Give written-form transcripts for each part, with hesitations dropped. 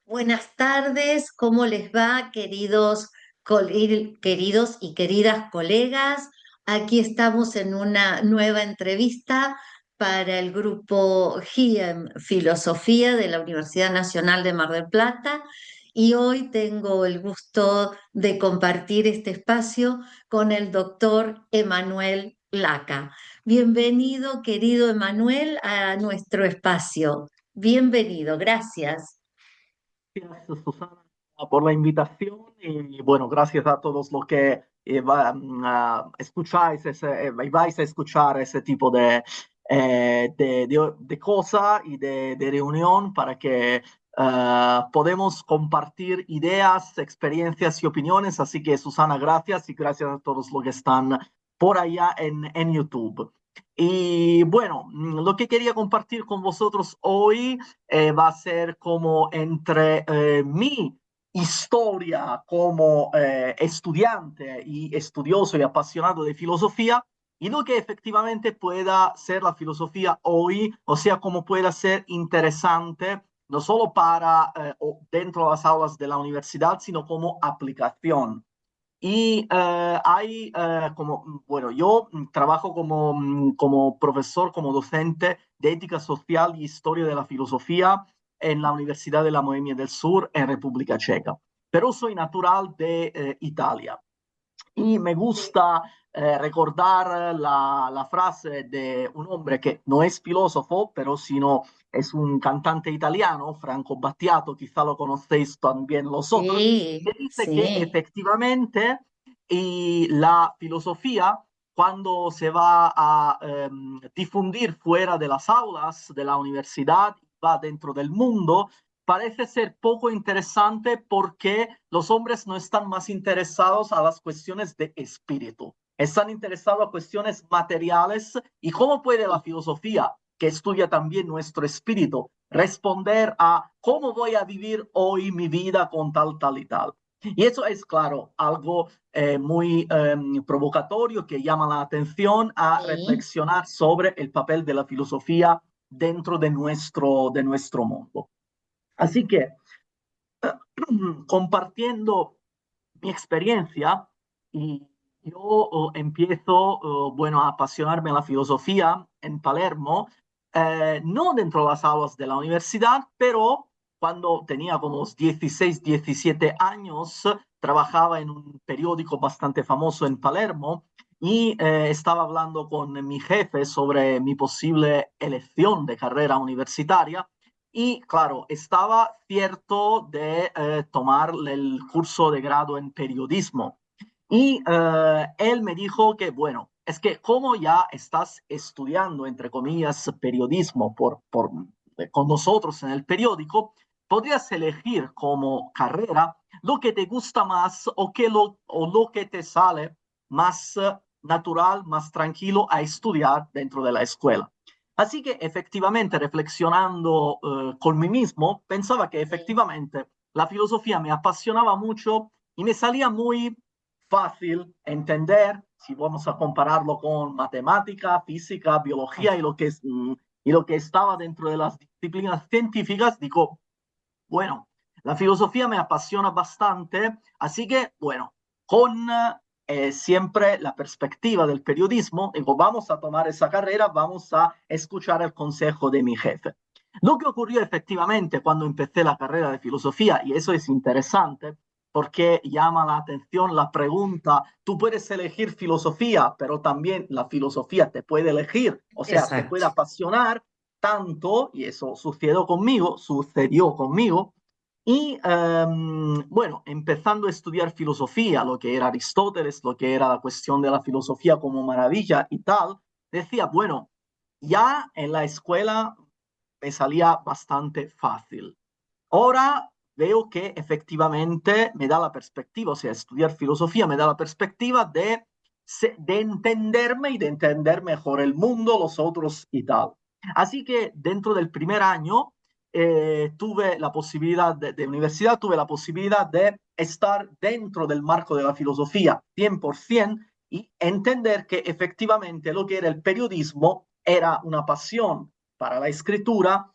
Buenas tardes, ¿cómo les va, queridos y queridas colegas? Aquí estamos en una nueva entrevista para el grupo GIEM Filosofía de la Universidad Nacional de Mar del Plata y hoy tengo el gusto de compartir este espacio con el doctor Emanuel Laca. Bienvenido, querido Emanuel, a nuestro espacio. Bienvenido, gracias. Gracias, Susana, por la invitación y bueno, gracias a todos los que escucháis vais a escuchar ese tipo de cosa y de reunión para que podemos compartir ideas, experiencias y opiniones. Así que, Susana, gracias y gracias a todos los que están por allá en YouTube. Y bueno, lo que quería compartir con vosotros hoy va a ser como entre mi historia como estudiante y estudioso y apasionado de filosofía y lo que efectivamente pueda ser la filosofía hoy, o sea, cómo pueda ser interesante, no solo para o dentro de las aulas de la universidad, sino como aplicación. Y bueno, yo trabajo como profesor, como docente de ética social y historia de la filosofía en la Universidad de la Bohemia del Sur en República Checa. Pero soy natural de Italia. Y me gusta recordar la frase de un hombre que no es filósofo, pero sino es un cantante italiano, Franco Battiato, quizá lo conocéis también los otros, que Sí, dice que sí, efectivamente y la filosofía, cuando se va a difundir fuera de las aulas de la universidad, va dentro del mundo, parece ser poco interesante porque los hombres no están más interesados a las cuestiones de espíritu, están interesados a cuestiones materiales y cómo puede la filosofía, que estudia también nuestro espíritu, responder a cómo voy a vivir hoy mi vida con tal, tal y tal. Y eso es, claro, algo muy provocatorio que llama la atención a sí. reflexionar sobre el papel de la filosofía dentro de nuestro mundo. Así que compartiendo mi experiencia y yo empiezo, bueno, a apasionarme en la filosofía en Palermo, no dentro de las aulas de la universidad, pero cuando tenía como 16, 17 años, trabajaba en un periódico bastante famoso en Palermo y estaba hablando con mi jefe sobre mi posible elección de carrera universitaria. Y claro, estaba cierto de tomar el curso de grado en periodismo. Y él me dijo que, bueno, es que como ya estás estudiando, entre comillas, periodismo con nosotros en el periódico, podrías elegir como carrera lo que te gusta más o lo que te sale más natural, más tranquilo a estudiar dentro de la escuela. Así que efectivamente, reflexionando con mí mismo, pensaba que Sí. efectivamente la filosofía me apasionaba mucho y me salía muy fácil entender, si vamos a compararlo con matemática, física, biología y lo que estaba dentro de las disciplinas científicas, digo, bueno, la filosofía me apasiona bastante, así que, bueno, con siempre la perspectiva del periodismo, digo, vamos a tomar esa carrera, vamos a escuchar el consejo de mi jefe. Lo que ocurrió efectivamente cuando empecé la carrera de filosofía, y eso es interesante, porque llama la atención la pregunta, tú puedes elegir filosofía, pero también la filosofía te puede elegir, o sea, te puede Exacto. apasionar tanto, y eso sucedió conmigo, y bueno, empezando a estudiar filosofía, lo que era Aristóteles, lo que era la cuestión de la filosofía como maravilla y tal, decía, bueno, ya en la escuela me salía bastante fácil. Ahora veo que efectivamente me da la perspectiva, o sea, estudiar filosofía me da la perspectiva de entenderme y de entender mejor el mundo, los otros y tal. Así que dentro del primer año tuve la posibilidad de universidad, tuve la posibilidad de estar dentro del marco de la filosofía 100% y entender que efectivamente lo que era el periodismo era una pasión para la escritura,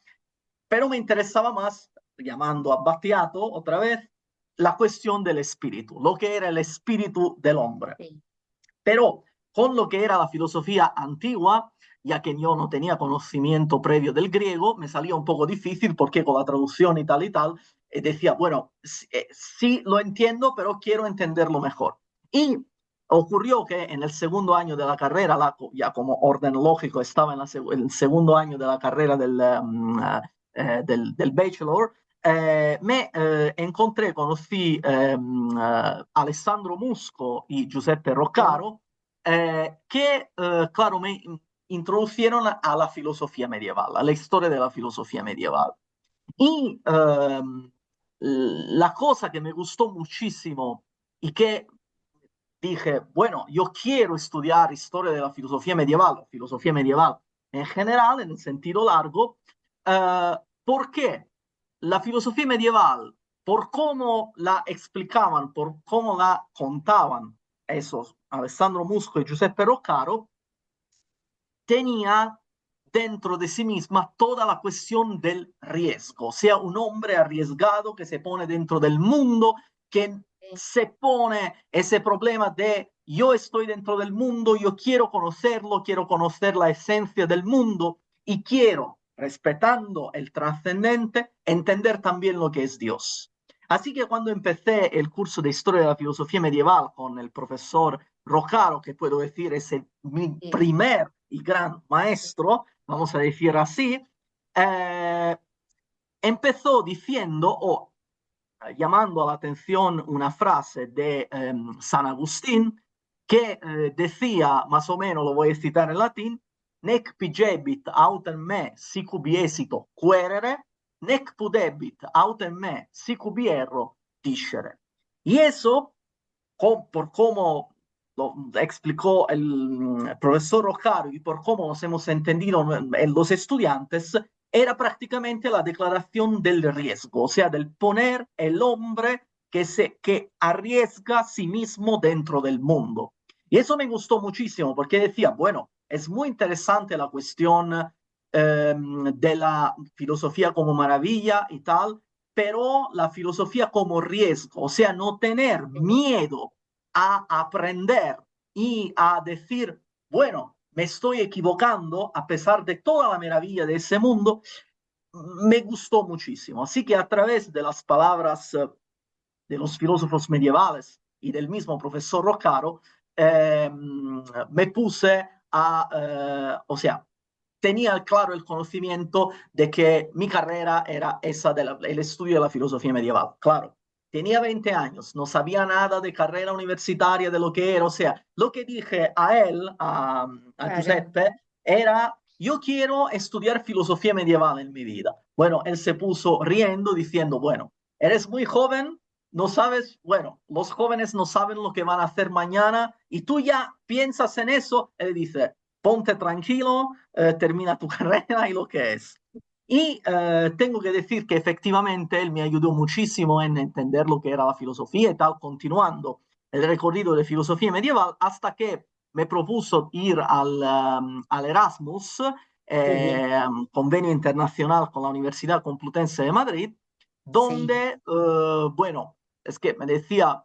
pero me interesaba más llamando a Battiato otra vez, la cuestión del espíritu, lo que era el espíritu del hombre. Sí, Pero con lo que era la filosofía antigua, ya que yo no tenía conocimiento previo del griego, me salía un poco difícil porque con la traducción y tal, decía, bueno, sí lo entiendo, pero quiero entenderlo mejor. Y ocurrió que en el segundo año de la carrera, ya como orden lógico, estaba en el segundo año de la carrera del bachelor, me encontré, conocí Alessandro Musco y Giuseppe sí, Roccaro, que, claro, me introducieron a la filosofía medieval, a la historia de la filosofía medieval. Y la cosa que me gustó muchísimo y que dije, bueno, yo quiero estudiar historia de la filosofía medieval en general, en el sentido largo, porque la filosofía medieval, por cómo la explicaban, por cómo la contaban esos Alessandro Musco y Giuseppe Roccaro, tenía dentro de sí misma toda la cuestión del riesgo, o sea, un hombre arriesgado que se pone dentro del mundo, que sí, se pone ese problema de yo estoy dentro del mundo, yo quiero conocerlo, quiero conocer la esencia del mundo y quiero, respetando el trascendente, entender también lo que es Dios. Así que cuando empecé el curso de historia de la filosofía medieval con el profesor Roccaro, que puedo decir es mi sí, primer y gran maestro, vamos a decir así, eh, empezó diciendo o llamando a la atención una frase de San Agustín que decía, más o menos, lo voy a citar en latín, nec pigebit autem me sic ubi esito querere, nec pudebit autem me sic ubi erro discere. Y eso, por cómo lo explicó el profesor Rocario y por cómo nos hemos entendido los estudiantes, era prácticamente la declaración del riesgo, o sea, del poner el hombre que arriesga a sí mismo dentro del mundo. Y eso me gustó muchísimo porque decía, bueno, es muy interesante la cuestión de la filosofía como maravilla y tal, pero la filosofía como riesgo, o sea, no tener sí. miedo a aprender y a decir, bueno, me estoy equivocando a pesar de toda la maravilla de ese mundo, me gustó muchísimo. Así que a través de las palabras de los filósofos medievales y del mismo profesor Roccaro, me puse o sea, tenía claro el conocimiento de que mi carrera era esa del estudio de la filosofía medieval. Claro, tenía 20 años, no sabía nada de carrera universitaria, de lo que era. O sea, lo que dije a él, a Claro, Giuseppe, era, yo quiero estudiar filosofía medieval en mi vida. Bueno, él se puso riendo diciendo, bueno, eres muy joven, no sabes, bueno, los jóvenes no saben lo que van a hacer mañana y tú ya piensas en eso. Él dice, ponte tranquilo, termina tu carrera y lo que es. Y tengo que decir que efectivamente él me ayudó muchísimo en entender lo que era la filosofía y tal, continuando el recorrido de filosofía medieval hasta que me propuso ir al Erasmus, sí, convenio internacional con la Universidad Complutense de Madrid, sí, donde, bueno, es que me decía,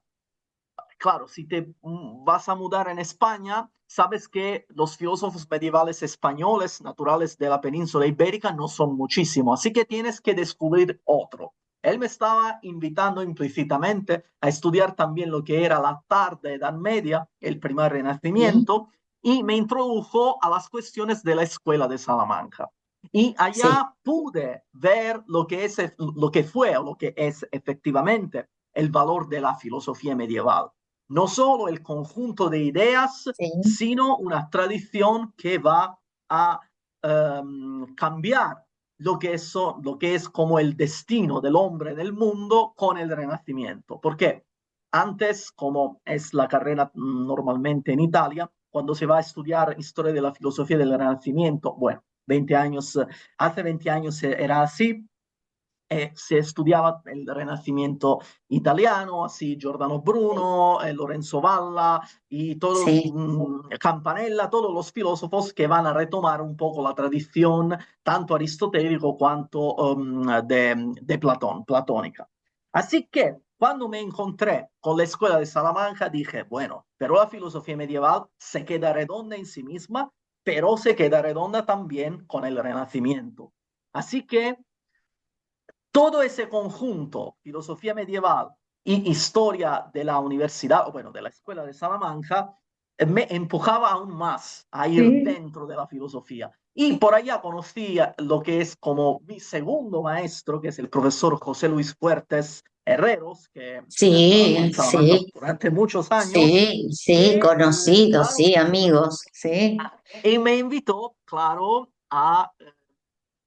claro, si te vas a mudar en España, sabes que los filósofos medievales españoles, naturales de la península ibérica, no son muchísimos, así que tienes que descubrir otro. Él me estaba invitando implícitamente a estudiar también lo que era la tarde Edad Media, el primer sí, Renacimiento, y me introdujo a las cuestiones de la escuela de Salamanca. Y sí, allá pude ver lo que fue o lo que es efectivamente el valor de la filosofía medieval, no solo el conjunto de ideas, sí, sino una tradición que va a cambiar lo que es como el destino del hombre en el mundo con el Renacimiento. Porque antes, como es la carrera normalmente en Italia, cuando se va a estudiar historia de la filosofía del Renacimiento, bueno, 20 años, hace 20 años era así, se estudiaba el Renacimiento italiano, así Giordano Bruno, Lorenzo Valla y todos, sí, Campanella, todos los filósofos que van a retomar un poco la tradición tanto aristotélico cuanto de Platón, platónica. Así que cuando me encontré con la escuela de Salamanca, dije, bueno, pero la filosofía medieval se queda redonda en sí misma, pero se queda redonda también con el Renacimiento. Así que todo ese conjunto, filosofía medieval y historia de la universidad, o bueno, de la escuela de Salamanca, me empujaba aún más a ir sí, dentro de la filosofía. Y por allá conocí lo que es como mi segundo maestro, que es el profesor José Luis Fuertes Herreros, que trabajó sí, en Salamanca sí, durante muchos años, sí, sí, que, conocidos, claro, sí, amigos, sí, y me invitó, claro, a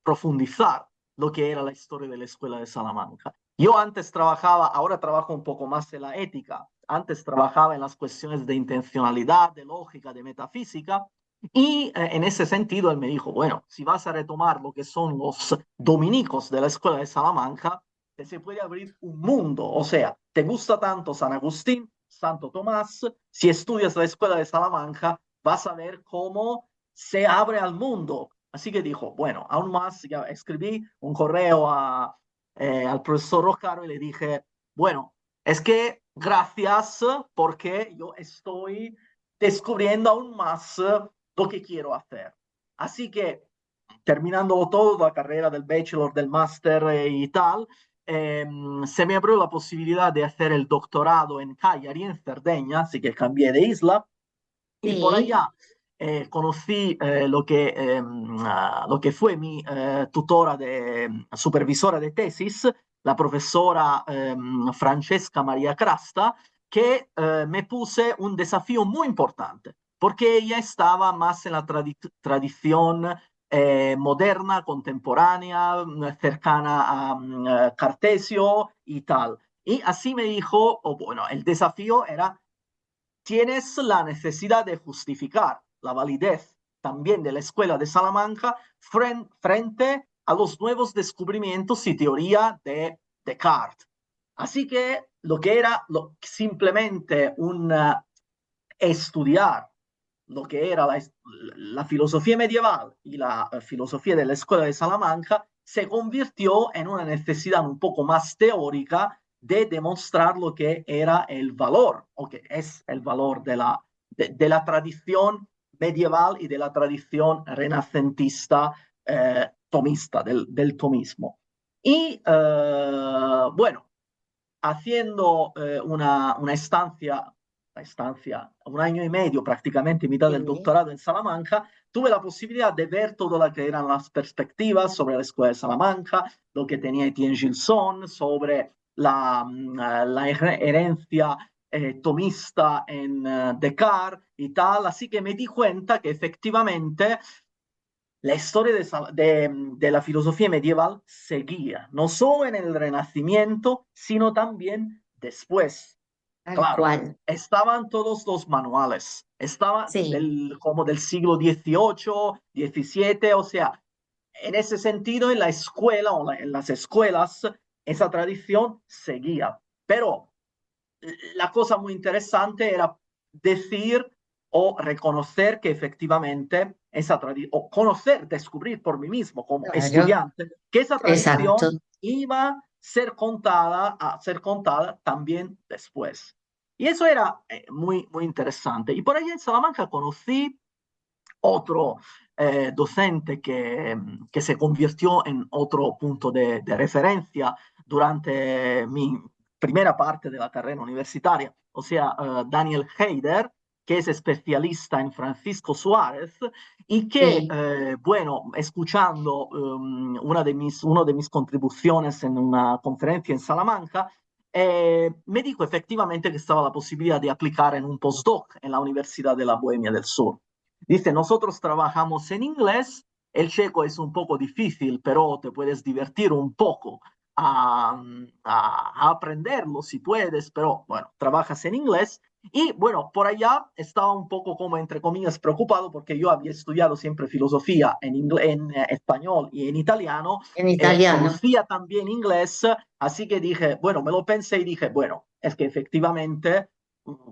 profundizar lo que era la historia de la escuela de Salamanca. Yo antes trabajaba, ahora trabajo un poco más en la ética, antes trabajaba en las cuestiones de intencionalidad, de lógica, de metafísica, y en ese sentido él me dijo, bueno, si vas a retomar lo que son los dominicos de la escuela de Salamanca, te se puede abrir un mundo, o sea, te gusta tanto San Agustín, Santo Tomás, si estudias la escuela de Salamanca, vas a ver cómo se abre al mundo. Así que dijo, bueno, aún más, ya escribí un correo al profesor Rocaro y le dije, bueno, es que gracias porque yo estoy descubriendo aún más lo que quiero hacer. Así que terminando todo, la carrera del bachelor, del máster y tal, se me abrió la posibilidad de hacer el doctorado en Cagliari, en Cerdeña, así que cambié de isla y por sí, allá conocí lo que fue mi tutora, supervisora de tesis, la profesora Francesca María Crasta, que me puse un desafío muy importante, porque ella estaba más en la tradición moderna, contemporánea, cercana a Cartesio y tal. Y así me dijo, oh, bueno, el desafío era tienes la necesidad de justificar la validez también de la escuela de Salamanca frente a los nuevos descubrimientos y teoría de Descartes. Así que lo que era simplemente estudiar lo que era la filosofía medieval y la filosofía de la escuela de Salamanca se convirtió en una necesidad un poco más teórica de demostrar lo que era el valor, o que es el valor de la tradición medieval y de la tradición renacentista tomista, del tomismo. Y bueno, haciendo una estancia, un año y medio prácticamente, mitad del sí. doctorado en Salamanca, tuve la posibilidad de ver todo lo que eran las perspectivas sobre la escuela de Salamanca, lo que tenía Etienne Gilson, sobre la herencia tomista en Descartes y tal, así que me di cuenta que efectivamente la historia de la filosofía medieval seguía, no solo en el Renacimiento, sino también después. Tal Claro, cual, estaban todos los manuales, estaba sí, como del siglo XVIII, XVII, o sea, en ese sentido, en la escuela o en las escuelas, esa tradición seguía. Pero la cosa muy interesante era decir o reconocer que efectivamente esa tradición, o conocer, descubrir por mí mismo como claro, estudiante, que esa exacto. tradición iba a ser contada también después. Y eso era muy, muy interesante. Y por ahí en Salamanca conocí otro docente que se convirtió en otro punto de referencia durante mi primera parte de la carrera universitaria, o sea, Daniel Heider, que es especialista en Francisco Suárez y que, Sí, bueno, escuchando uno de mis contribuciones en una conferencia en Salamanca, me dijo efectivamente que estaba la posibilidad de aplicar en un postdoc en la Universidad de la Bohemia del Sur. Dice, nosotros trabajamos en inglés, el checo es un poco difícil, pero te puedes divertir un poco a aprenderlo si puedes, pero bueno, trabajas en inglés Y bueno, por allá estaba un poco como, entre comillas, preocupado porque yo había estudiado siempre filosofía en español y en italiano, En italiano. conocía también inglés, así que dije, bueno, me lo pensé y dije, bueno, es que efectivamente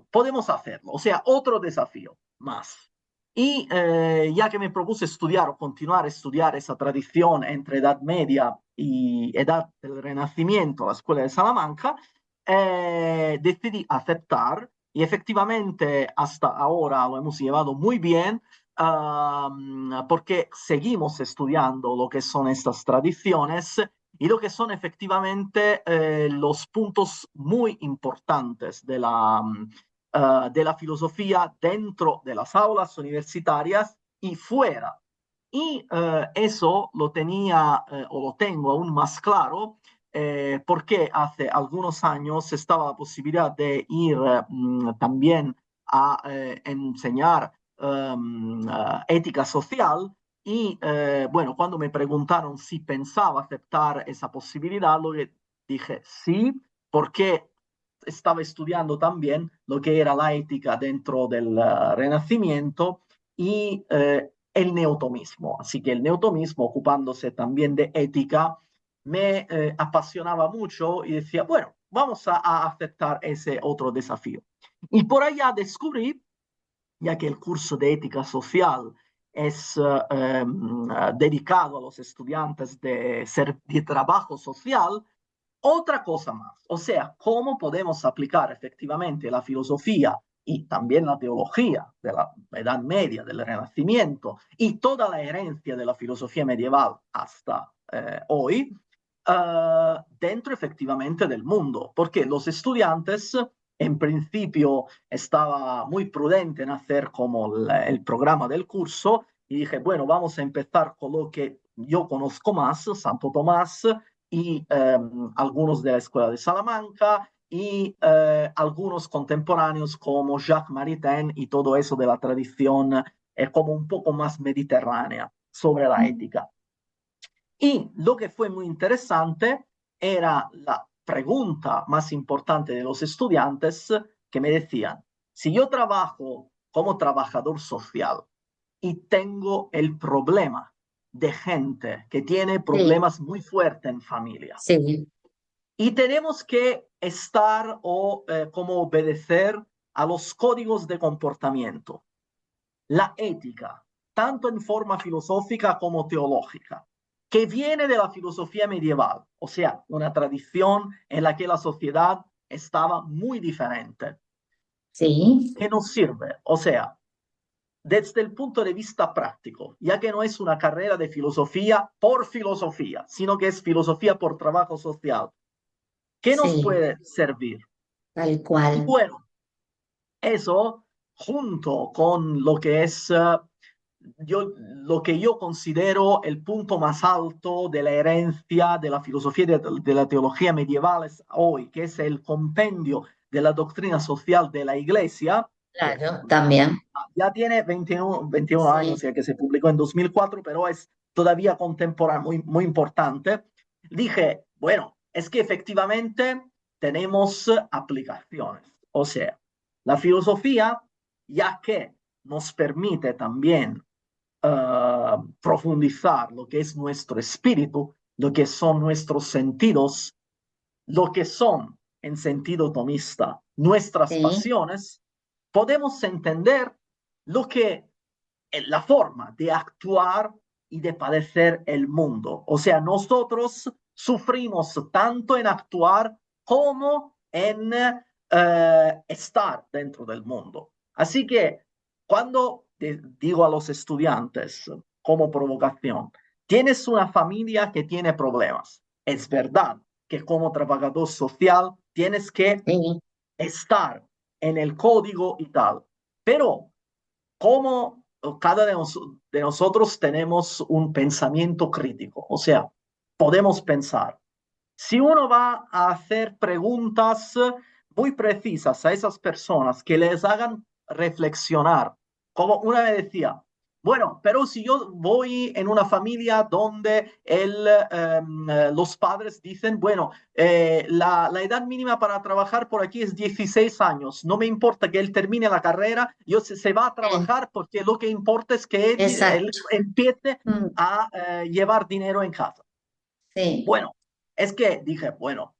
podemos hacerlo, o sea, otro desafío más. Y ya que me propuse estudiar o continuar a estudiar esa tradición entre Edad Media y Edad del Renacimiento, la Escuela de Salamanca, decidí aceptar y efectivamente hasta ahora lo hemos llevado muy bien porque seguimos estudiando lo que son estas tradiciones y lo que son efectivamente los puntos muy importantes de la filosofía dentro de las aulas universitarias y fuera. Y eso lo tenía o lo tengo aún más claro porque hace algunos años estaba la posibilidad de ir también a enseñar ética social y bueno, cuando me preguntaron si pensaba aceptar esa posibilidad, lo que dije sí, porque estaba estudiando también lo que era la ética dentro del Renacimiento y el neotomismo. Así que el neotomismo, ocupándose también de ética, me apasionaba mucho y decía, bueno, vamos a aceptar ese otro desafío. Y por allá descubrí, ya que el curso de ética social es dedicado a los estudiantes de trabajo social, otra cosa más, o sea, cómo podemos aplicar efectivamente la filosofía y también la teología de la Edad Media, del Renacimiento y toda la herencia de la filosofía medieval hasta hoy dentro efectivamente del mundo, porque los estudiantes en principio estaba muy prudente en hacer como el programa del curso y dije, bueno, vamos a empezar con lo que yo conozco más, Santo Tomás, y algunos de la Escuela de Salamanca y algunos contemporáneos como Jacques Maritain y todo eso de la tradición como un poco más mediterránea sobre la ética. Y lo que fue muy interesante era la pregunta más importante de los estudiantes que me decían, si yo trabajo como trabajador social y tengo el problema de gente que tiene Sí, problemas muy fuertes en familia, sí, y tenemos que estar o como obedecer a los códigos de comportamiento, la ética, tanto en forma filosófica como teológica, que viene de la filosofía medieval, o sea, una tradición en la que la sociedad estaba muy diferente. sí, ¿Qué nos sirve? O sea, desde el punto de vista práctico, ya que no es una carrera de filosofía por filosofía, sino que es filosofía por trabajo social. ¿Qué nos sí, puede servir? tal Y cual. bueno, eso junto con lo que es lo que yo considero el punto más alto de la herencia de la filosofía de la teología medieval hoy, que es el compendio de la doctrina social de la Iglesia, que Claro, también. ya tiene 21 años, Sí, ya que se publicó en 2004, pero es todavía contemporáneo, muy, muy importante. Dije, bueno, es que efectivamente tenemos aplicaciones. O sea, la filosofía, ya que nos permite también profundizar lo que es nuestro espíritu, lo que son nuestros sentidos, lo que son, en sentido tomista, nuestras sí, pasiones, podemos entender lo que la forma de actuar y de padecer el mundo. O sea, nosotros sufrimos tanto en actuar como en estar dentro del mundo. Así que cuando digo a los estudiantes como provocación, tienes una familia que tiene problemas, es verdad que como trabajador social tienes que sí, estar en el código y tal, pero como cada de nosotros tenemos un pensamiento crítico, o sea, podemos pensar. Si uno va a hacer preguntas muy precisas a esas personas que les hagan reflexionar, como una vez decía, Bueno, pero si yo voy en una familia donde los padres dicen, bueno, la edad mínima para trabajar por aquí es 16 años, no me importa que él termine la carrera, se va a Sí, trabajar porque lo que importa es que él exacto. empiece Mm, a llevar dinero en casa. sí, Bueno, es que dije, bueno,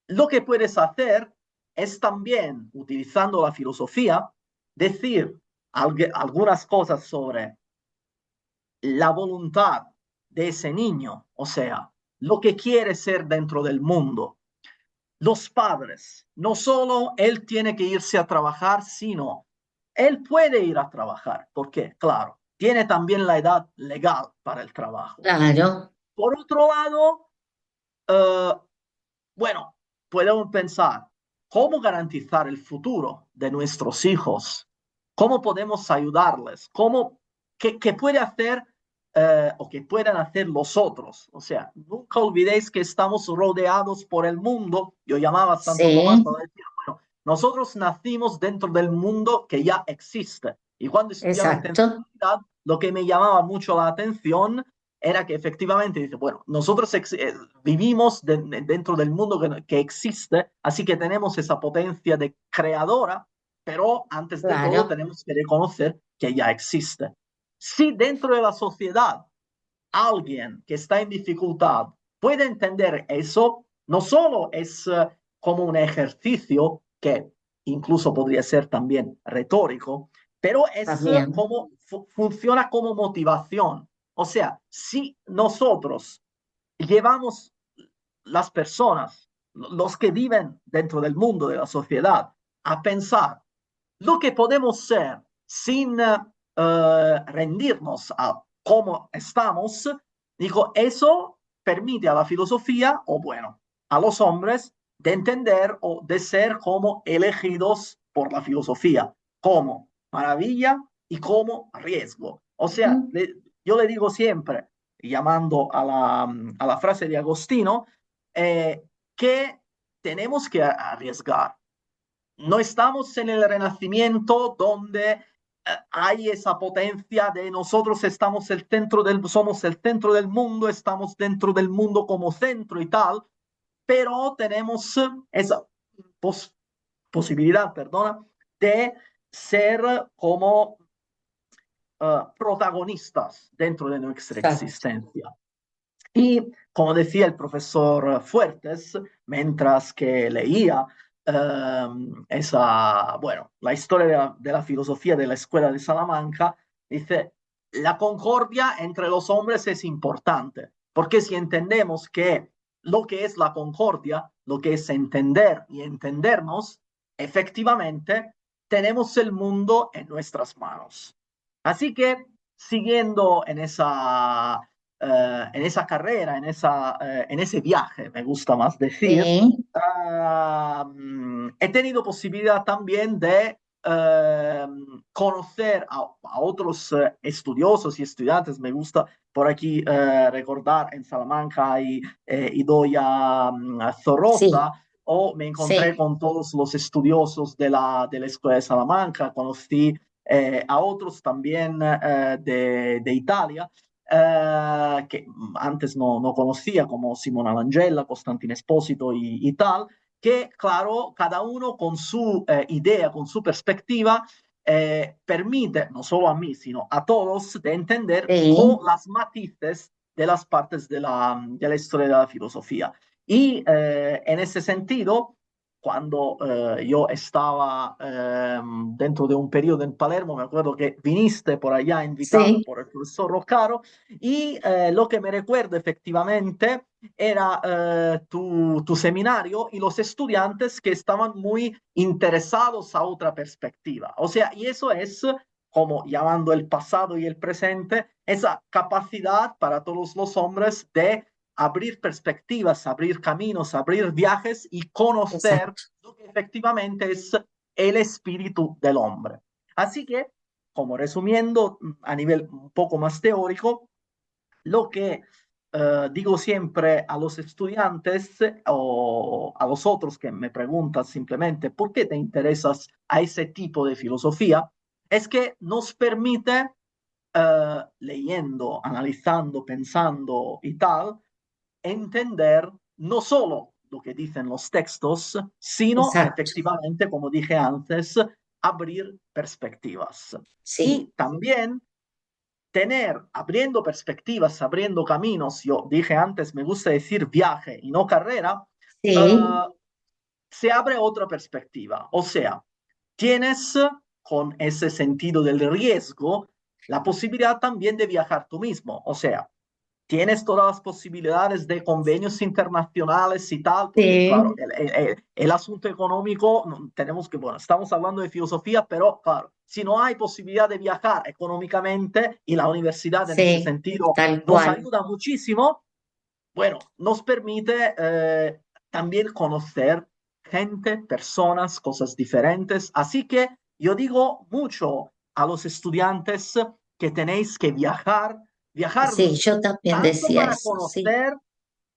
lo que puedes hacer es también, utilizando la filosofía, decir algunas cosas sobre la voluntad de ese niño, o sea, lo que quiere ser dentro del mundo. Los padres, no solo él tiene que irse a trabajar, sino él puede ir a trabajar, porque, claro, tiene también la edad legal para el trabajo. claro, Por otro lado, eh, bueno, podemos pensar, ¿cómo garantizar el futuro de nuestros hijos? ¿Cómo podemos ayudarles? ¿Qué puede hacer o qué pueden hacer los otros? O sea, nunca olvidéis que estamos rodeados por el mundo. Yo llamaba a Santo Tomás sí, para decir, bueno, nosotros nacimos dentro del mundo que ya existe. Y cuando estudiaba exacto, intencionalidad, lo que me llamaba mucho la atención era que efectivamente dice, bueno, nosotros vivimos dentro del mundo que existe, así que tenemos esa potencia de creadora, pero antes de todo claro, tenemos que reconocer que ya existe. Si dentro de la sociedad alguien que está en dificultad puede entender eso, no solo es como un ejercicio que incluso podría ser también retórico, pero es también, como funciona como motivación. O sea, si nosotros llevamos las personas, los que viven dentro del mundo de la sociedad, a pensar lo que podemos ser sin rendirnos a cómo estamos, digo, eso permite a la filosofía, o bueno, a los hombres, de entender o de ser como elegidos por la filosofía, como maravilla y como riesgo. O sea, mm, yo le digo siempre, llamando a la frase de Agostino, que tenemos que arriesgar. No estamos en el Renacimiento donde hay esa potencia de nosotros somos el centro del mundo, estamos dentro del mundo como centro y tal, pero tenemos esa pos posibilidad, perdona, de ser como protagonistas dentro de nuestra exacto, existencia. Y como decía el profesor Fuertes, mientras que leía bueno, la historia de la filosofía de la Escuela de Salamanca, dice, la concordia entre los hombres es importante, porque si entendemos que lo que es la concordia, lo que es entender y entendernos, efectivamente tenemos el mundo en nuestras manos. Así que, siguiendo en esa carrera, en ese viaje, me gusta más decir, sí, he tenido posibilidad también de conocer a otros estudiosos y estudiantes. Me gusta por aquí recordar en Salamanca y Idoia sí, Zorroza, o me encontré sí, con todos los estudiosos de la Escuela de Salamanca, conocí a otros también de Italia que antes no conocía, como Simona Langella, Constantin Espósito y tal, que claro, cada uno con su idea, con su perspectiva, permite, no solo a mí, sino a todos, de entender sí, las matices de las partes de la historia de la filosofía. Y en ese sentido, cuando yo estaba dentro de un periodo en Palermo, me acuerdo que viniste por allá invitado sí, por el profesor Roccaro y lo que me recuerdo efectivamente era tu seminario y los estudiantes que estaban muy interesados a otra perspectiva. O sea, y eso es como llamando el pasado y el presente, esa capacidad para todos los hombres de abrir perspectivas, abrir caminos, abrir viajes y conocer exacto, lo que efectivamente es el espíritu del hombre. Así que, como resumiendo a nivel un poco más teórico, lo que digo siempre a los estudiantes o a los otros que me preguntan simplemente por qué te interesas a ese tipo de filosofía, es que nos permite leyendo, analizando, pensando y tal, entender no solo lo que dicen los textos, sino exacto, efectivamente, como dije antes, abrir perspectivas. sí, Y también abriendo perspectivas, abriendo caminos, yo dije antes, me gusta decir viaje y no carrera, sí, uh, se abre otra perspectiva. O sea, tienes con ese sentido del riesgo la posibilidad también de viajar tú mismo. O sea, tienes todas las posibilidades de convenios internacionales y tal, porque claro, sí, el asunto económico, tenemos que, bueno, estamos hablando de filosofía, pero claro, si no hay posibilidad de viajar económicamente y la universidad en ese sí, sentido tal nos cual. ayuda muchísimo, bueno, nos permite también conocer gente, personas, cosas diferentes. Así que yo digo mucho a los estudiantes que tenéis que viajar, viajar Sí, yo también tanto decía para eso, sí, conocer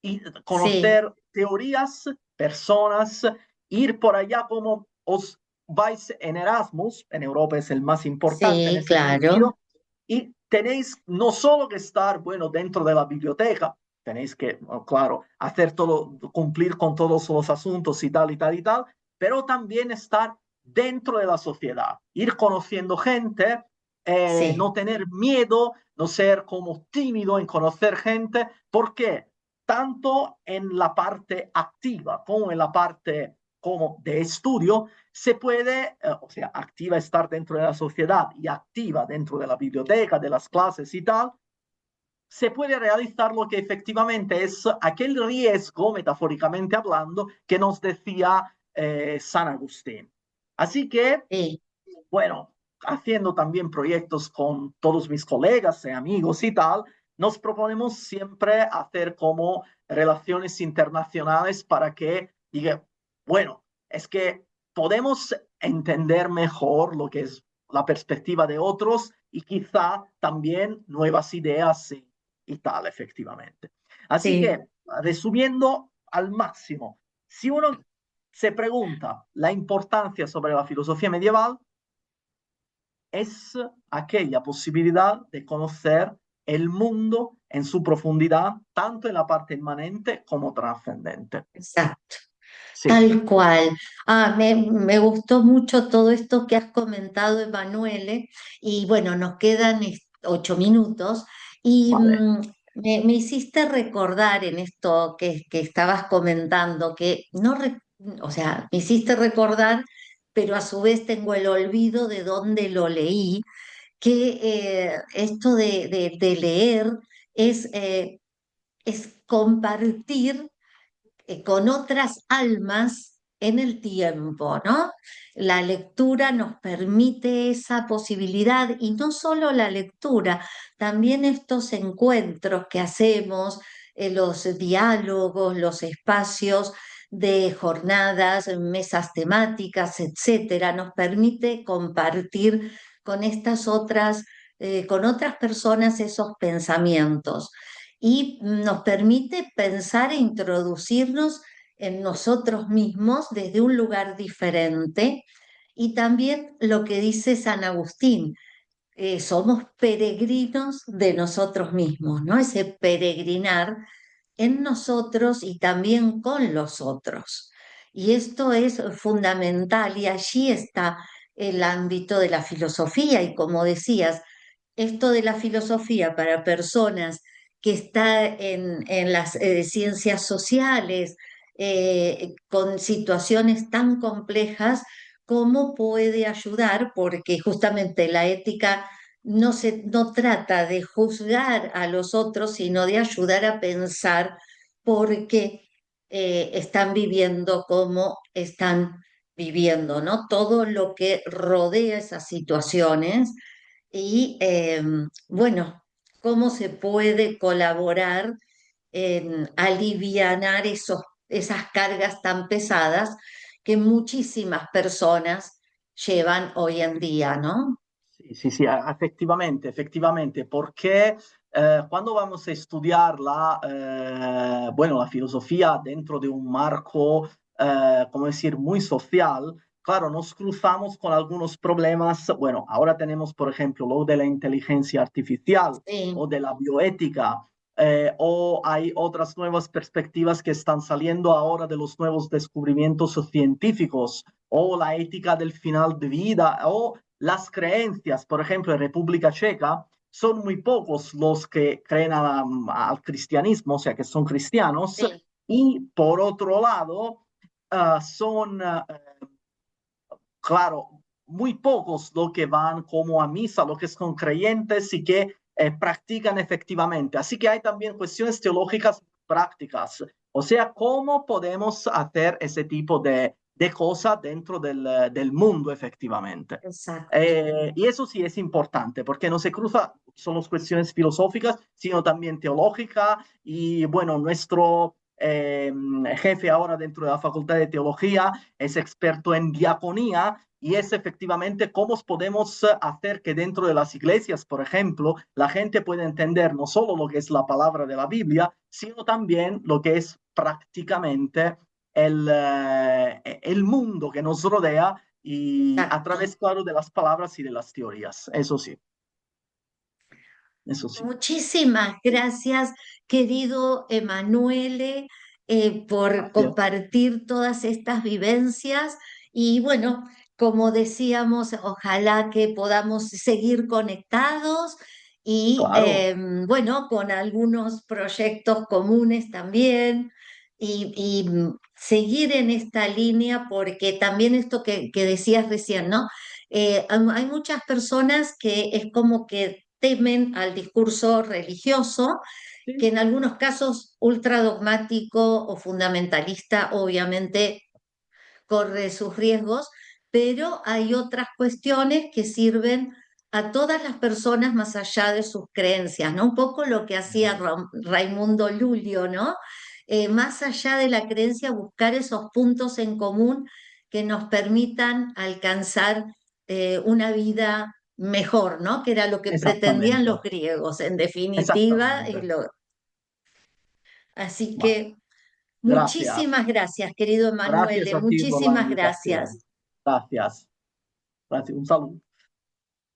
y sí, conocer teorías, personas, ir por allá como os vais en Erasmus, en Europa es el más importante en sí, ese claro, sentido, y tenéis no solo que estar, bueno, dentro de la biblioteca, tenéis que, claro, hacer todo, cumplir con todos los asuntos y tal y tal y tal, pero también estar dentro de la sociedad, ir conociendo gente, no sí, tener miedo, no ser como tímido en conocer gente, porque tanto en la parte activa como en la parte como de estudio, se puede, o sea, activa estar dentro de la sociedad y activa dentro de la biblioteca, de las clases y tal, se puede realizar lo que efectivamente es aquel riesgo, metafóricamente hablando, que nos decía San Agustín. Así que, sí, bueno, haciendo también proyectos con todos mis colegas y amigos y tal, nos proponemos siempre hacer como relaciones internacionales para que diga, bueno, es que podemos entender mejor lo que es la perspectiva de otros y quizá también nuevas ideas y tal, efectivamente. Así sí. que, resumiendo al máximo, si uno se pregunta la importancia sobre la filosofía medieval, es aquella posibilidad de conocer el mundo en su profundidad, tanto en la parte inmanente como trascendente. Exacto, Sí, tal cual. Ah, me gustó mucho todo esto que has comentado, Emanuele, y bueno, nos quedan 8 minutos y vale. me hiciste recordar en esto que estabas comentando, que no, o sea, me hiciste recordar, pero a su vez tengo el olvido de dónde lo leí, que esto de leer es, es compartir con otras almas en el tiempo, ¿no? La lectura nos permite esa posibilidad y no solo la lectura, también estos encuentros que hacemos, los diálogos, los espacios de jornadas, mesas temáticas, etcétera, nos permite compartir con estas otras, con otras personas esos pensamientos y nos permite pensar e introducirnos en nosotros mismos desde un lugar diferente. Y también lo que dice San Agustín, somos peregrinos de nosotros mismos, ¿no? Ese peregrinar en nosotros y también con los otros. Y esto es fundamental y allí está el ámbito de la filosofía y como decías, esto de la filosofía para personas que está en las ciencias sociales, con situaciones tan complejas, ¿cómo puede ayudar? Porque justamente la ética no trata de juzgar a los otros, sino de ayudar a pensar por qué están viviendo como están viviendo, ¿no? Todo lo que rodea esas situaciones y bueno, cómo se puede colaborar en alivianar esas cargas tan pesadas que muchísimas personas llevan hoy en día, ¿no? Sí, sí, sí, efectivamente, efectivamente, porque cuando vamos a estudiar bueno, la filosofía dentro de un marco, como decir, muy social, claro, nos cruzamos con algunos problemas. Bueno, ahora tenemos, por ejemplo, lo de la inteligencia artificial Sí, o de la bioética, o hay otras nuevas perspectivas que están saliendo ahora de los nuevos descubrimientos científicos, o la ética del final de vida, o las creencias. Por ejemplo, en República Checa son muy pocos los que creen al cristianismo, o sea, que son cristianos, sí, y por otro lado, son, claro, muy pocos los que van como a misa, los que son creyentes y que practican efectivamente. Así que hay también cuestiones teológicas prácticas. O sea, ¿cómo podemos hacer ese tipo de cosas dentro del mundo efectivamente? exacto. Y eso sí es importante, porque no se cruza solo cuestiones filosóficas, sino también teológicas. Y bueno, nuestro jefe ahora dentro de la Facultad de Teología es experto en diaconía y es efectivamente cómo podemos hacer que dentro de las iglesias, por ejemplo, la gente pueda entender no solo lo que es la palabra de la Biblia, sino también lo que es prácticamente el mundo que nos rodea y a Exacto. través, claro, de las palabras y de las teorías. Eso sí, eso sí. Muchísimas gracias, querido Emanuele, por Gracias. compartir todas estas vivencias. Y bueno, como decíamos, ojalá que podamos seguir conectados y Claro, bueno, con algunos proyectos comunes también y seguir en esta línea, porque también esto que decías recién, ¿no? Hay muchas personas que es como que temen al discurso religioso, que sí, en algunos casos ultradogmático o fundamentalista, obviamente corre sus riesgos, pero hay otras cuestiones que sirven a todas las personas más allá de sus creencias, ¿no? Un poco lo que hacía Raimundo Lulio, ¿no? Más allá de la creencia, buscar esos puntos en común que nos permitan alcanzar una vida mejor, ¿no? Que era lo que pretendían exactamente, los griegos, en definitiva, exactamente. así Va, que gracias. muchísimas gracias, querido Gracias Emanuele, a ti por la muchísimas invitación. gracias. Gracias. Gracias. Un saludo.